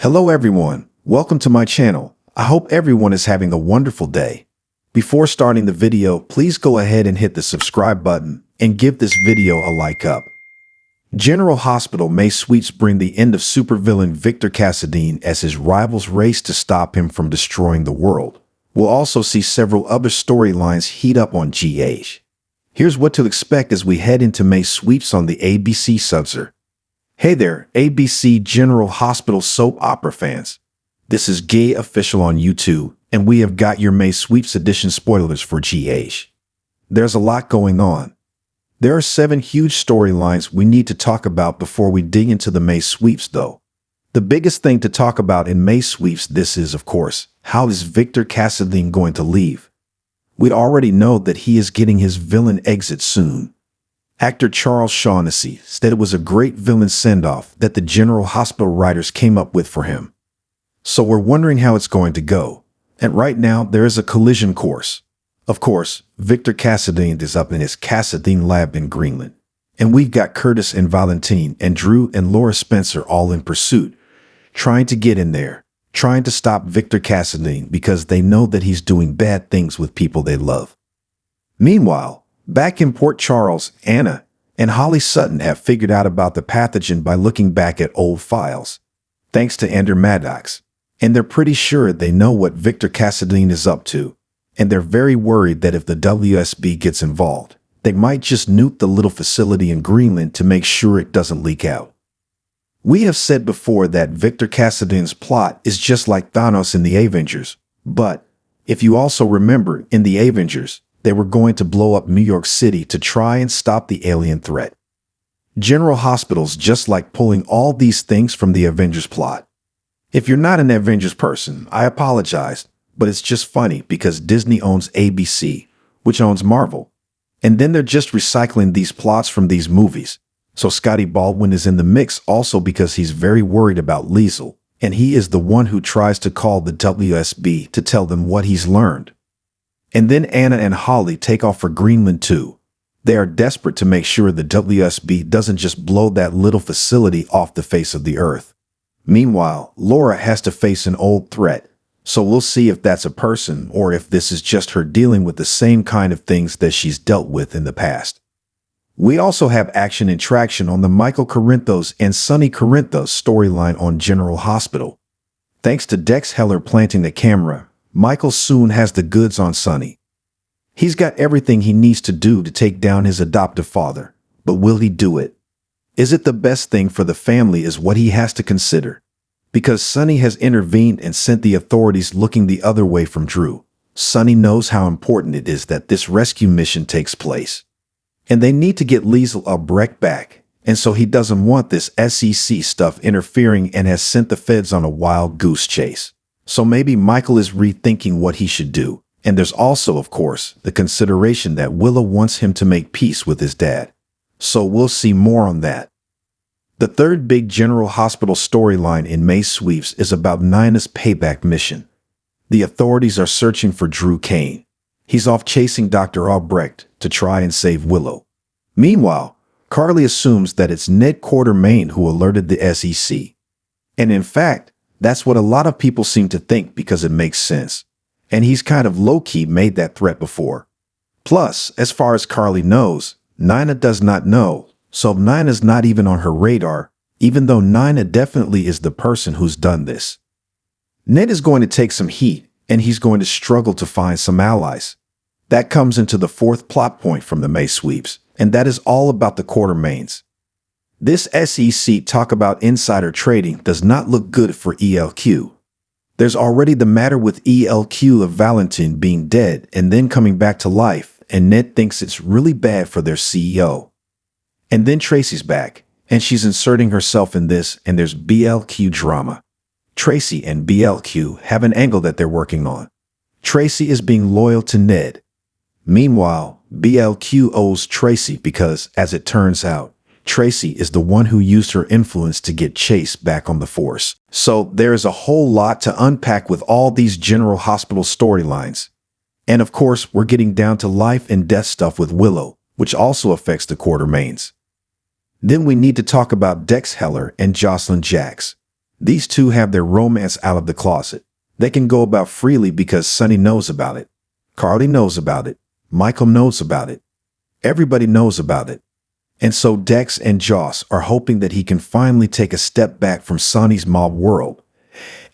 Hello everyone, welcome to my channel. I hope everyone is having a wonderful day. Before starting the video, please go ahead and hit the subscribe button and give this video a like up. General Hospital may sweeps bring the end of supervillain Victor Cassadine as his rivals race to stop him from destroying the world. We'll also see several other storylines heat up on GH. Here's what to expect as we head into May sweeps on the ABC Subser. Hey there, ABC General Hospital soap opera fans. This is Gay Official on YouTube, and we have got your May Sweeps edition spoilers for GH. There's a lot going on. There are 7 huge storylines we need to talk about before we dig into the May Sweeps, though. The biggest thing to talk about in May Sweeps this is, of course, how is Victor Cassadine going to leave? We already know that he is getting his villain exit soon. Actor Charles Shaughnessy said it was a great villain send-off that the General Hospital writers came up with for him. So we're wondering how it's going to go. And right now, there is a collision course. Of course, Victor Cassadine is up in his Cassadine lab in Greenland. And we've got Curtis and Valentin and Drew and Laura Spencer all in pursuit, trying to get in there, trying to stop Victor Cassadine because they know that he's doing bad things with people they love. Meanwhile, back in Port Charles, Anna and Holly Sutton have figured out about the pathogen by looking back at old files, thanks to Andrew Maddox. And they're pretty sure they know what Victor Cassadine is up to. And they're very worried that if the WSB gets involved, they might just nuke the little facility in Greenland to make sure it doesn't leak out. We have said before that Victor Cassadine's plot is just like Thanos in the Avengers. But if you also remember, in the Avengers, they were going to blow up New York City to try and stop the alien threat. General Hospital's just like pulling all these things from the Avengers plot. If you're not an Avengers person, I apologize, but it's just funny because Disney owns ABC, which owns Marvel. And then they're just recycling these plots from these movies. So Scotty Baldwin is in the mix also because he's very worried about Liesel, and he is the one who tries to call the WSB to tell them what he's learned. And then Anna and Holly take off for Greenland too. They are desperate to make sure the WSB doesn't just blow that little facility off the face of the earth. Meanwhile, Laura has to face an old threat, so we'll see if that's a person or if this is just her dealing with the same kind of things that she's dealt with in the past. We also have action and traction on the Michael Corinthos and Sonny Corinthos storyline on General Hospital. Thanks to Dex Heller planting the camera, Michael soon has the goods on Sonny. He's got everything he needs to do to take down his adoptive father, but will he do it? Is it the best thing for the family is what he has to consider. Because Sonny has intervened and sent the authorities looking the other way from Drew, Sonny knows how important it is that this rescue mission takes place. And they need to get Liesel Albrecht back, and so he doesn't want this SEC stuff interfering and has sent the feds on a wild goose chase. So maybe Michael is rethinking what he should do. And there's also, of course, the consideration that Willow wants him to make peace with his dad. So we'll see more on that. The third big General Hospital storyline in May Sweeps is about Nina's payback mission. The authorities are searching for Drew Cain. He's off chasing Dr. Albrecht to try and save Willow. Meanwhile, Carly assumes that it's Ned Quartermain who alerted the SEC. And in fact, that's what a lot of people seem to think because it makes sense. And he's kind of low-key made that threat before. Plus, as far as Carly knows, Nina does not know, so Nina's not even on her radar, even though Nina definitely is the person who's done this. Ned is going to take some heat, and he's going to struggle to find some allies. That comes into the 4th plot point from the May Sweeps, and that is all about the Quartermains. This SEC talk about insider trading does not look good for ELQ. There's already the matter with ELQ of Valentin being dead and then coming back to life, and Ned thinks it's really bad for their CEO. And then Tracy's back, and she's inserting herself in this, and there's BLQ drama. Tracy and BLQ have an angle that they're working on. Tracy is being loyal to Ned. Meanwhile, BLQ owes Tracy because, as it turns out, Tracy is the one who used her influence to get Chase back on the force. So there is a whole lot to unpack with all these General Hospital storylines. And of course, we're getting down to life and death stuff with Willow, which also affects the Quartermains. Then we need to talk about Dex Heller and Jocelyn Jacks. These two have their romance out of the closet. They can go about freely because Sonny knows about it. Carly knows about it. Michael knows about it. Everybody knows about it. And so Dex and Joss are hoping that he can finally take a step back from Sonny's mob world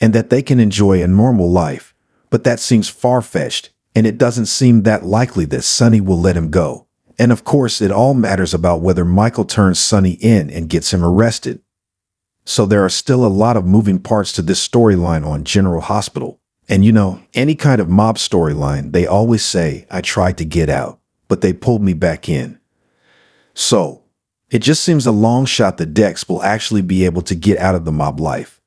and that they can enjoy a normal life. But that seems far-fetched, and it doesn't seem that likely that Sonny will let him go. And of course, it all matters about whether Michael turns Sonny in and gets him arrested. So there are still a lot of moving parts to this storyline on General Hospital. And you know, any kind of mob storyline, they always say, I tried to get out, but they pulled me back in. So, it just seems a long shot that Dex will actually be able to get out of the mob life.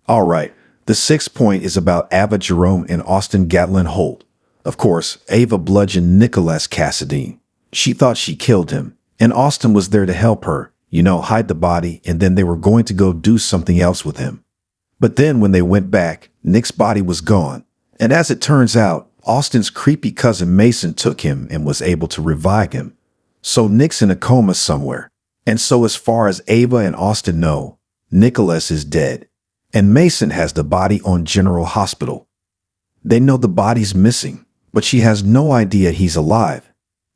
All right, the sixth point is about Ava Jerome and Austin Gatlin Holt. Of course, Ava bludgeoned Nikolas Cassadine. She thought she killed him, and Austin was there to help her, hide the body, and then they were going to go do something else with him. But then when they went back, Nick's body was gone. And as it turns out, Austin's creepy cousin Mason took him and was able to revive him. So Nick's in a coma somewhere. And so as far as Ava and Austin know, Nikolas is dead. And Mason has the body on General Hospital. They know the body's missing, but she has no idea he's alive.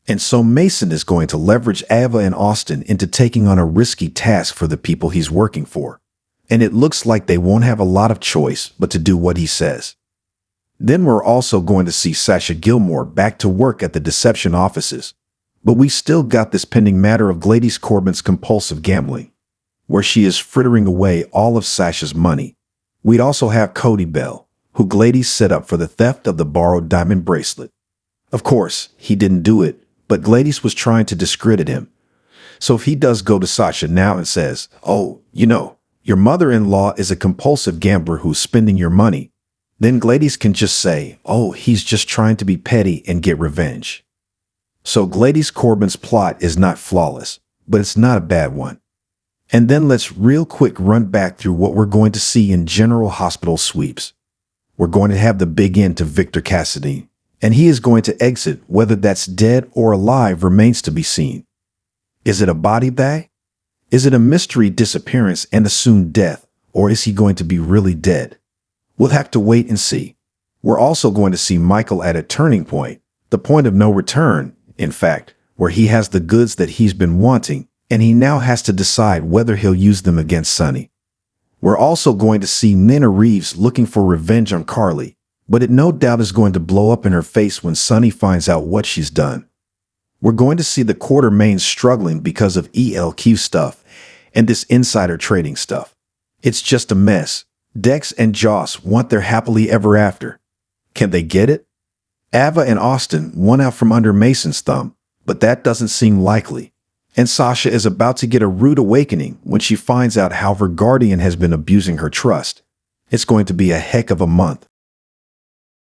And so Mason is going to leverage Ava and Austin into taking on a risky task for the people he's working for. And it looks like they won't have a lot of choice but to do what he says. Then we're also going to see Sasha Gilmore back to work at the deception offices. But we still got this pending matter of Gladys Corbin's compulsive gambling, where she is frittering away all of Sasha's money. We'd also have Cody Bell, who Gladys set up for the theft of the borrowed diamond bracelet. Of course, he didn't do it, but Gladys was trying to discredit him. So if he does go to Sasha now and says, oh, your mother-in-law is a compulsive gambler who's spending your money, then Gladys can just say, oh, he's just trying to be petty and get revenge. So Gladys Corbin's plot is not flawless, but it's not a bad one. And then let's real quick run back through what we're going to see in General Hospital sweeps. We're going to have the big end to Victor Cassadine, and he is going to exit. Whether that's dead or alive remains to be seen. Is it a body bag? Is it a mystery disappearance and assumed death, or is he going to be really dead? We'll have to wait and see. We're also going to see Michael at a turning point, the point of no return, in fact, where he has the goods that he's been wanting, and he now has to decide whether he'll use them against Sonny. We're also going to see Nina Reeves looking for revenge on Carly, but it no doubt is going to blow up in her face when Sonny finds out what she's done. We're going to see the Quartermains struggling because of ELQ stuff and this insider trading stuff. It's just a mess. Dex and Joss want their happily ever after. Can they get it? Ava and Austin won out from under Mason's thumb, but that doesn't seem likely. And Sasha is about to get a rude awakening when she finds out how her guardian has been abusing her trust. It's going to be a heck of a month.